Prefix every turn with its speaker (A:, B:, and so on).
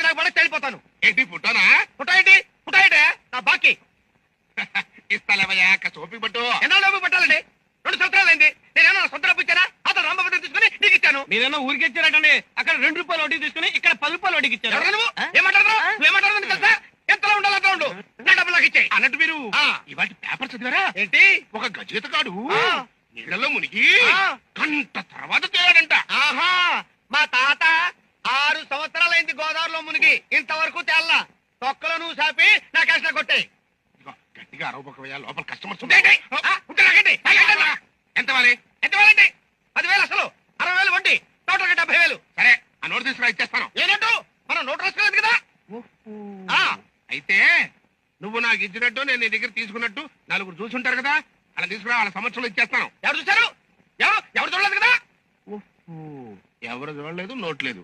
A: నాకు పడక వెళ్ళిపోతాను.
B: ఏంటి పుట్టానా?
A: పుట్టా ఏంటి నా బాకీ
B: ఇస్తాలేవయ్యా సోపి పట్టు.
A: ఎన్నో డబ్బు పెట్టాలండి? 2 సంవత్సరాలు అయింది. నేనేమో సొంత డబ్బు ఇచ్చానా? అతను రామభద్రం తీసుకుని నీకు ఇచ్చాను.
C: మీరేమో ఊరికి ఇచ్చారటండి. అక్కడ 2 రూపాయలు వడ్డీ తీసుకుని ఇక్కడ 10 రూపాయలు వడ్డీకి ఇచ్చారు.
A: ఎవరు నువ్వు? ఏమాట్లాడుతున్నావు తెలుసా? ఎంతలో ఉండాలి అంతలో ఉండు. నా డబ్బు నాకు ఇచ్చాయి.
B: అన్నట్టు మీరు
A: ఆ.
B: ఇవాటి పేపర్ చదివారా?
A: ఏంటి?
B: ఒక గజేతగాడు
A: ఆ.
B: నీళ్ళలో మునిగి
A: ఆ.
B: గంట తర్వాత తేలాడంట.
A: ఆహా, మా తాత 6 సంవత్సరాలైంది గోదావరిలో మునిగి, ఇంతవరకు తేల్లా. తొక్కలో నువ్వు సాపి నా కష్ట కొట్టాయి.
B: ఇదిగో, గట్టిగా అరవబోకవయ్యా, లోపల కస్టమర్స్
A: ఏంటి?
B: ఎంత వాలి?
A: ఎంత వేలండి? 10,000 అసలు, 60,000 వడ్డీ, టోటల్గా 70,000.
B: సరే, ఆ నోటు తీసుకురా, ఇచ్చేస్తాను.
A: ఏనంటూ మనం నోటు రాసుకోలేదు కదా. ఆ.
B: అయితే నువ్వు నాకు ఇచ్చినట్టు నేను నీ దగ్గర తీసుకున్నట్టు 4 చూసుంటారు కదా, అలా తీసుకురా, వాళ్ళ సంవత్సరంలో ఇచ్చేస్తాను.
A: ఎవరు చూశారు? ఎవరు చూడలేదు కదా.
B: ఎవరు చూడలేదు, నోట్ లేదు.